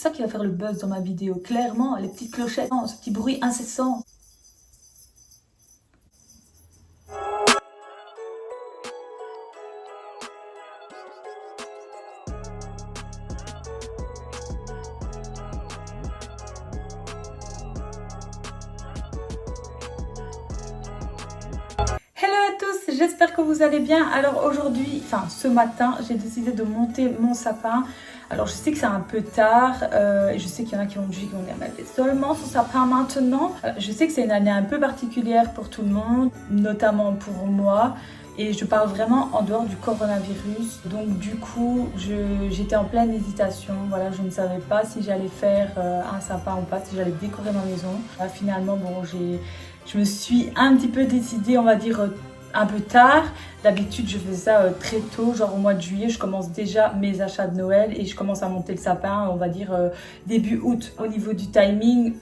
ça qui va faire le buzz dans ma vidéo. Clairement, les petites clochettes, ce petit bruit incessant. Hello à tous, j'espère que vous allez bien. Alors aujourd'hui, ce matin, j'ai décidé de monter mon sapin. Alors je sais que c'est un peu tard, et je sais qu'il y en a qui vont me dire qu'on est seulement son sapin maintenant. Je sais que c'est une année un peu particulière pour tout le monde, notamment pour moi. Et je parle vraiment en dehors du coronavirus. Donc du coup, j'étais en pleine hésitation. Voilà, je ne savais pas si j'allais faire un sapin ou pas, si j'allais décorer ma maison. Là, finalement, bon, je me suis un petit peu décidée, on va dire, un peu tard. D'habitude, je fais ça très tôt, genre au mois de juillet, je commence déjà mes achats de Noël et je commence à monter le sapin, on va dire début août. Au niveau du timing,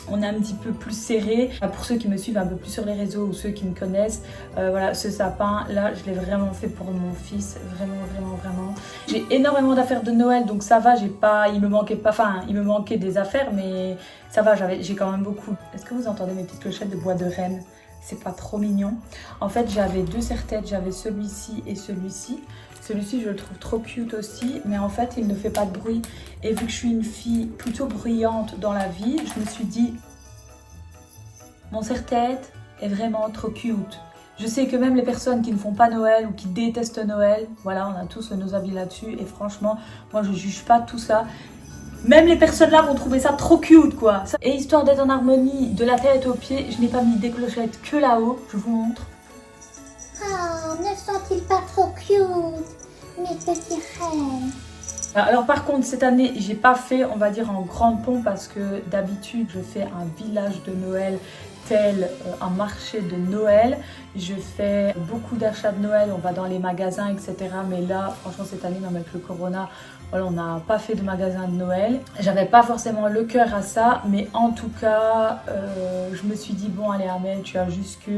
on est un petit peu plus serré. Pour ceux qui me suivent un peu plus sur les réseaux ou ceux qui me connaissent, voilà, ce sapin là, je l'ai vraiment fait pour mon fils, vraiment. J'ai énormément d'affaires de Noël, donc ça va, il me manquait des affaires, mais ça va, j'ai quand même beaucoup. Est-ce que vous entendez mes petites clochettes de bois de Rennes? C'est pas trop mignon. En fait, j'avais deux serre-têtes, j'avais celui-ci et celui-ci. Celui-ci, je le trouve trop cute aussi, mais en fait, il ne fait pas de bruit. Et vu que je suis une fille plutôt bruyante dans la vie, je me suis dit, mon serre-tête est vraiment trop cute. Je sais que même les personnes qui ne font pas Noël ou qui détestent Noël, voilà, on a tous nos avis là-dessus. Et franchement, moi, je juge pas tout ça. Même les personnes là vont trouver ça trop cute, quoi. Et histoire d'être en harmonie de la tête aux pieds, je n'ai pas mis des clochettes que là-haut. Je vous montre. Oh, ne sont-ils pas trop cute, mes petits reines? Alors par contre, cette année, j'ai pas fait, on va dire, en grande pompe parce que d'habitude, je fais un village de Noël tel un marché de Noël. Je fais beaucoup d'achats de Noël, on va dans les magasins, etc. Mais là, franchement, cette année, même avec le corona, voilà, on n'a pas fait de magasin de Noël. J'avais pas forcément le cœur à ça, mais en tout cas, je me suis dit, bon, allez, Amel, tu as jusque,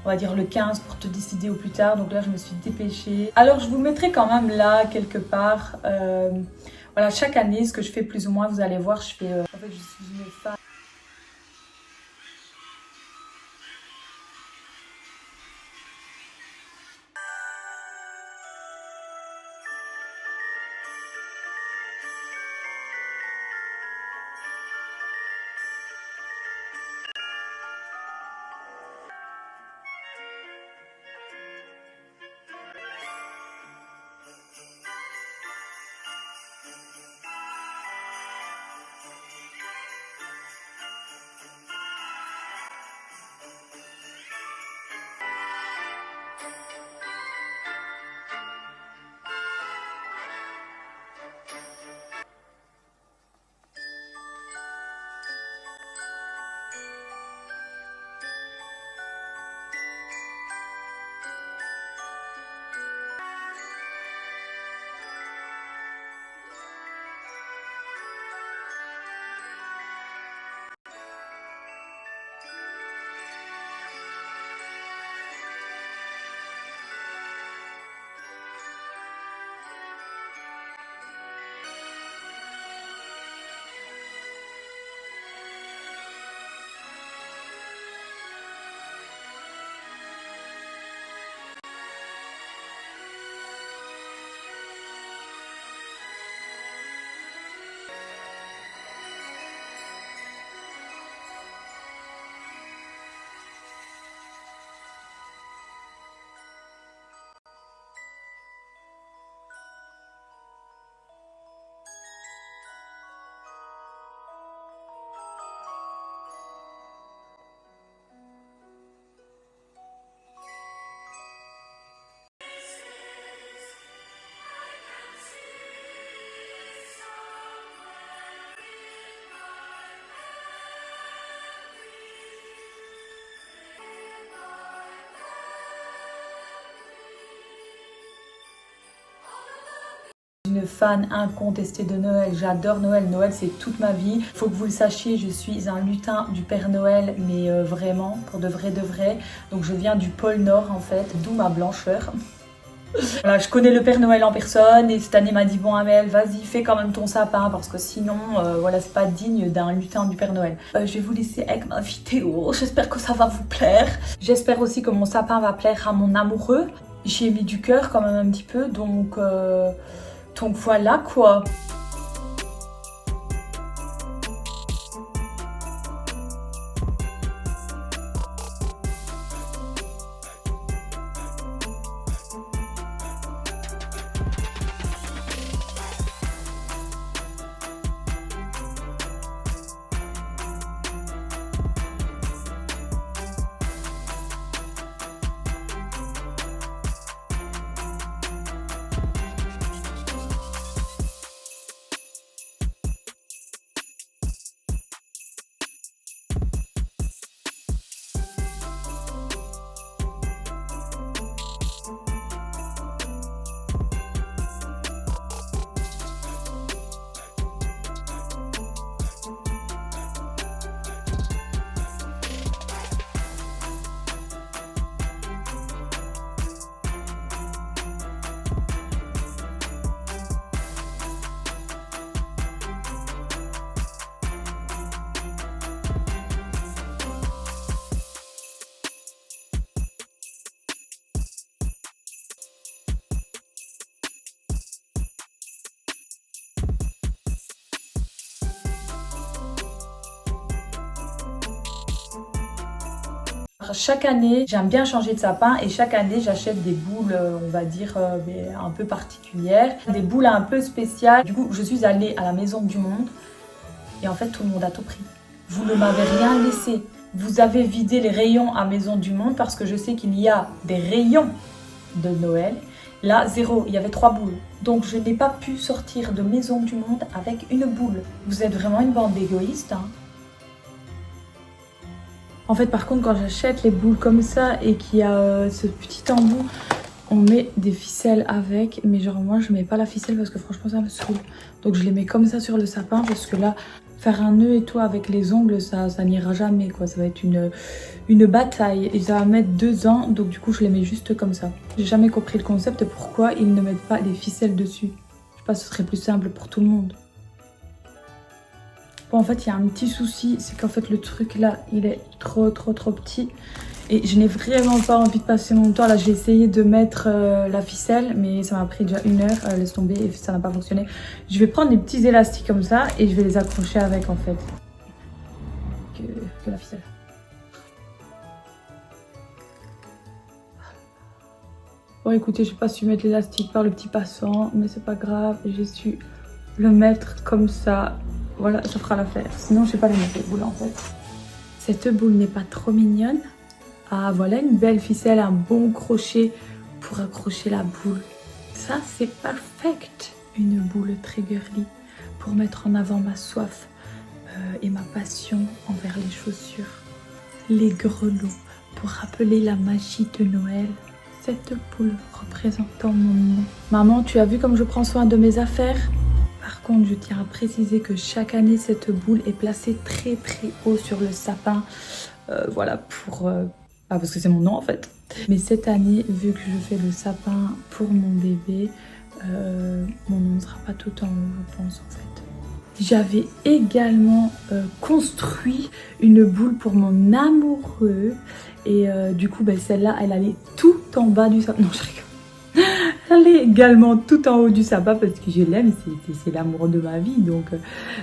on va dire, le 15 pour te décider au plus tard. Donc là, je me suis dépêchée. Alors, je vous mettrai quand même là, quelque part. Voilà, chaque année, ce que je fais plus ou moins, vous allez voir, je fais... en fait, je suis une fan. Une fan incontestée de Noël, j'adore Noël, Noël c'est toute ma vie. Faut que vous le sachiez, je suis un lutin du Père Noël, mais vraiment, pour de vrai. Donc je viens du pôle Nord en fait, d'où ma blancheur. Voilà, je connais le Père Noël en personne et cette année m'a dit bon Amel, vas-y fais quand même ton sapin parce que sinon voilà c'est pas digne d'un lutin du Père Noël. Je vais vous laisser avec ma vidéo, j'espère que ça va vous plaire. J'espère aussi que mon sapin va plaire à mon amoureux. J'y ai mis du cœur quand même un petit peu donc voilà quoi. Chaque année, j'aime bien changer de sapin et chaque année, j'achète des boules, on va dire, un peu particulières. Des boules un peu spéciales. Du coup, je suis allée à la Maison du Monde et en fait, tout le monde a tout pris. Vous ne m'avez rien laissé. Vous avez vidé les rayons à Maison du Monde parce que je sais qu'il y a des rayons de Noël. Là, 0, il y avait 3 boules. Donc, je n'ai pas pu sortir de Maison du Monde avec une boule. Vous êtes vraiment une bande d'égoïstes, hein. En fait, par contre, quand j'achète les boules comme ça et qu'il y a ce petit embout, on met des ficelles avec. Mais genre, moi, je mets pas la ficelle parce que franchement, ça me saoule. Donc, je les mets comme ça sur le sapin parce que là, faire un nœud et tout avec les ongles, ça n'ira jamais, quoi. Ça va être une bataille et ça va mettre 2 ans. Donc, du coup, je les mets juste comme ça. J'ai jamais compris le concept de pourquoi ils ne mettent pas les ficelles dessus. Je sais pas, ce serait plus simple pour tout le monde. Bon, en fait, il y a un petit souci, c'est qu'en fait, le truc là, il est trop petit. Et je n'ai vraiment pas envie de passer mon temps. Là, j'ai essayé de mettre la ficelle, mais ça m'a pris déjà 1 heure. Laisse tomber, et ça n'a pas fonctionné. Je vais prendre des petits élastiques comme ça et je vais les accrocher avec, en fait. Que la ficelle. Bon, écoutez, j'ai pas su mettre l'élastique par le petit passant, mais c'est pas grave. J'ai su le mettre comme ça. Voilà, ça fera l'affaire. Sinon, je sais pas les mettre, les boules, en fait. Cette boule n'est pas trop mignonne. Ah, voilà une belle ficelle, un bon crochet pour accrocher la boule. Ça, c'est perfect. Une boule très girly pour mettre en avant ma soif et ma passion envers les chaussures. Les grelots pour rappeler la magie de Noël. Cette boule représentant mon nom. Maman, tu as vu comme je prends soin de mes affaires ? Par contre, je tiens à préciser que chaque année, cette boule est placée très haut sur le sapin. Voilà, parce que c'est mon nom en fait. Mais cette année, vu que je fais le sapin pour mon bébé, mon nom ne sera pas tout en haut, je pense en fait. J'avais également construit une boule pour mon amoureux. Et du coup, celle-là, elle allait tout en bas du sapin. Non, je rigole. Elle est également tout en haut du sapin parce que je l'aime, c'est l'amour de ma vie. Donc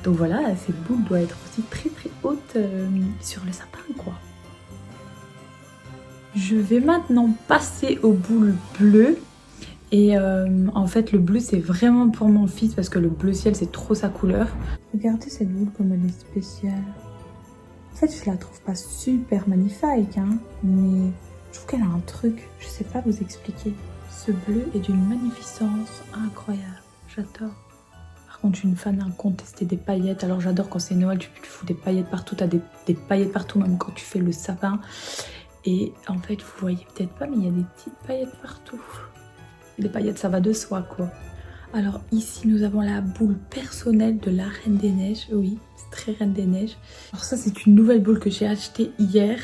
voilà, cette boule doit être aussi très haute sur le sapin, quoi. Je vais maintenant passer aux boules bleues. Et en fait, le bleu, c'est vraiment pour mon fils parce que le bleu ciel, c'est trop sa couleur. Regardez cette boule comme elle est spéciale. En fait, je la trouve pas super magnifique, hein, mais je trouve qu'elle a un truc, je sais pas vous expliquer. Ce bleu est d'une magnificence incroyable, j'adore. Par contre, je suis une fan incontestée des paillettes, alors j'adore quand c'est Noël, tu fous des paillettes partout, t'as des paillettes partout, même quand tu fais le sapin. Et en fait, vous voyez peut-être pas, mais il y a des petites paillettes partout. Les paillettes, ça va de soi, quoi. Alors ici, nous avons la boule personnelle de la Reine des Neiges. Oui, c'est très Reine des Neiges. Alors ça, c'est une nouvelle boule que j'ai achetée hier.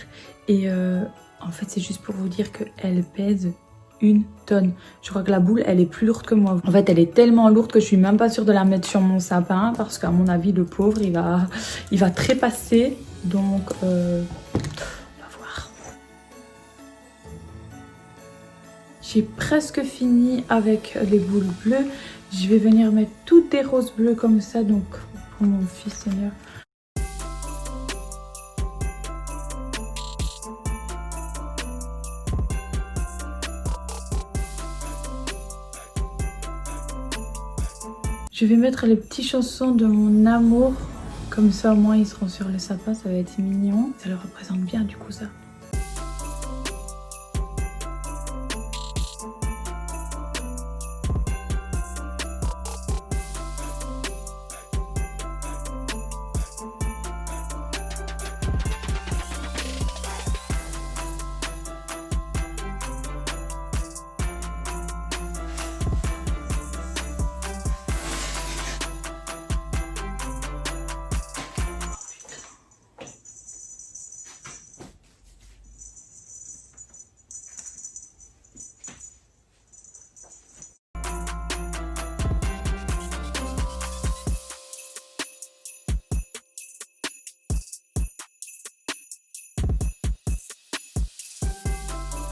Et en fait, c'est juste pour vous dire qu'elle pèse une tonne. Je crois que la boule, elle est plus lourde que moi. En fait, elle est tellement lourde que je suis même pas sûre de la mettre sur mon sapin parce qu'à mon avis, le pauvre, il va trépasser. Donc, on va voir. J'ai presque fini avec les boules bleues. Je vais venir mettre toutes des roses bleues comme ça, donc pour mon fils Seigneur. Je vais mettre les petits chansons de mon amour, comme ça au moins ils seront sur le sapin, ça va être mignon. Ça le représente bien du coup ça.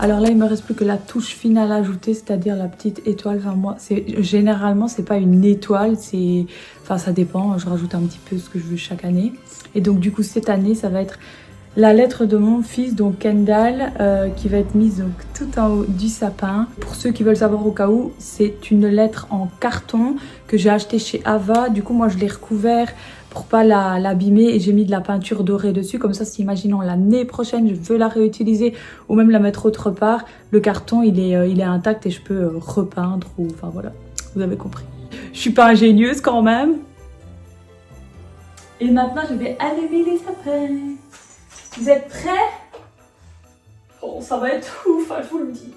Alors là, il me reste plus que la touche finale à ajouter, c'est-à-dire la petite étoile. Enfin moi, généralement c'est pas une étoile, enfin ça dépend. Je rajoute un petit peu ce que je veux chaque année. Et donc du coup cette année, ça va être la lettre de mon fils, donc Kendall, qui va être mise donc tout en haut du sapin. Pour ceux qui veulent savoir au cas où, c'est une lettre en carton que j'ai acheté chez Ava. Du coup moi je l'ai recouvert pour pas l'abîmer et j'ai mis de la peinture dorée dessus. Comme ça, si imaginons l'année prochaine, je veux la réutiliser ou même la mettre autre part, le carton il est intact et je peux repeindre ou enfin voilà, vous avez compris. Je suis pas ingénieuse quand même. Et maintenant, je vais allumer les sapins. Vous êtes prêts? Oh, ça va être ouf, hein, je vous le dis.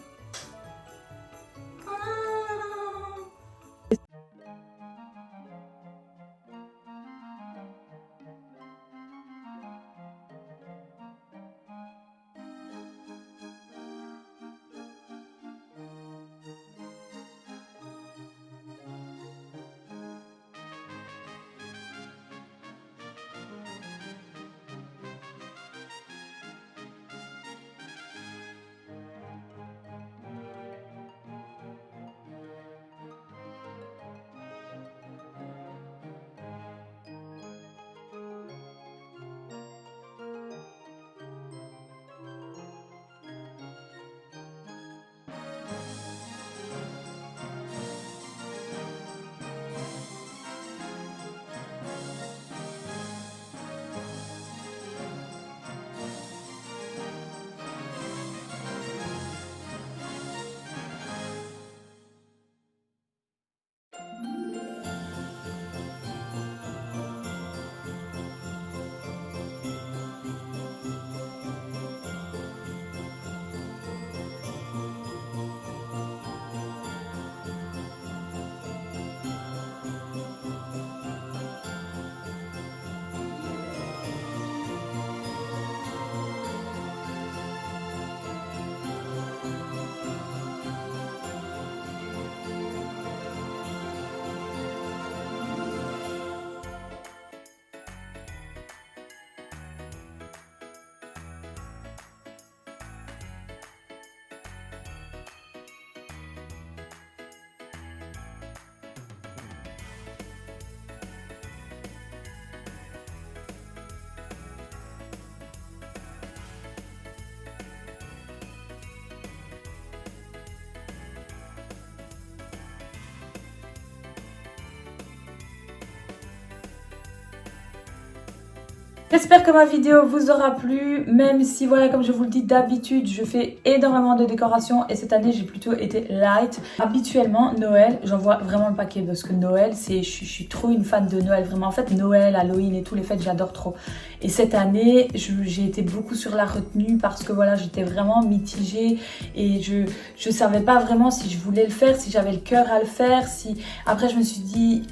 J'espère que ma vidéo vous aura plu, même si voilà, comme je vous le dis d'habitude, je fais énormément de décorations et cette année j'ai plutôt été light. Habituellement Noël, j'en vois vraiment le paquet parce que Noël, je suis trop une fan de Noël, vraiment. En fait Noël, Halloween et tous les fêtes, j'adore trop. Et cette année, j'ai été beaucoup sur la retenue parce que voilà, j'étais vraiment mitigée et je savais pas vraiment si je voulais le faire, si j'avais le cœur à le faire, si... Après je me suis dit...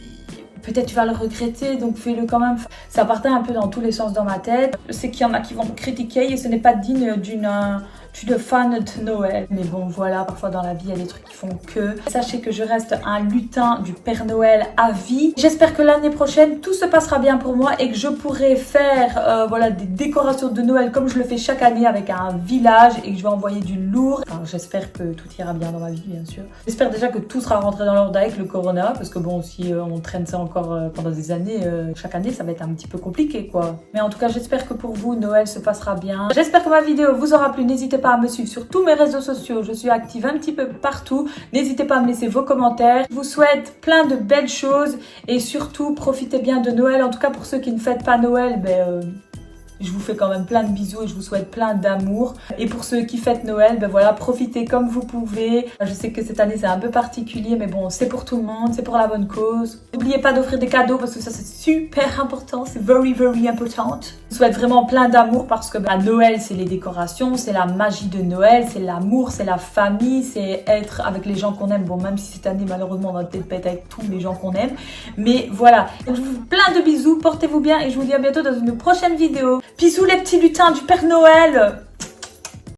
Peut-être tu vas le regretter, donc fais-le quand même. Ça partait un peu dans tous les sens dans ma tête. Je sais qu'il y en a qui vont me critiquer et ce n'est pas digne Je suis de fan de Noël, mais bon voilà, parfois dans la vie il y a des trucs qui font que. Sachez que je reste un lutin du Père Noël à vie. J'espère que l'année prochaine tout se passera bien pour moi et que je pourrai faire voilà, des décorations de Noël comme je le fais chaque année avec un village et que je vais envoyer du lourd. Enfin, j'espère que tout ira bien dans ma vie bien sûr. J'espère déjà que tout sera rentré dans l'ordre avec le corona parce que bon si on traîne ça encore pendant des années, chaque année ça va être un petit peu compliqué quoi. Mais en tout cas j'espère que pour vous Noël se passera bien. J'espère que ma vidéo vous aura plu. N'hésitez pas à me suivre sur tous mes réseaux sociaux. Je suis active un petit peu partout. N'hésitez pas à me laisser vos commentaires. Je vous souhaite plein de belles choses et surtout profitez bien de Noël. En tout cas pour ceux qui ne fêtent pas Noël, je vous fais quand même plein de bisous et je vous souhaite plein d'amour. Et pour ceux qui fêtent Noël, voilà, profitez comme vous pouvez. Je sais que cette année c'est un peu particulier, mais bon, c'est pour tout le monde, c'est pour la bonne cause. N'oubliez pas d'offrir des cadeaux parce que ça c'est super important, c'est very very important. Je vous souhaite vraiment plein d'amour parce que Noël c'est les décorations, c'est la magie de Noël, c'est l'amour, c'est la famille, c'est être avec les gens qu'on aime. Bon, même si cette année malheureusement on va peut-être pas être avec tous les gens qu'on aime. Mais voilà, je vous fais plein de bisous, portez-vous bien et je vous dis à bientôt dans une prochaine vidéo. Bisous les petits lutins du Père Noël!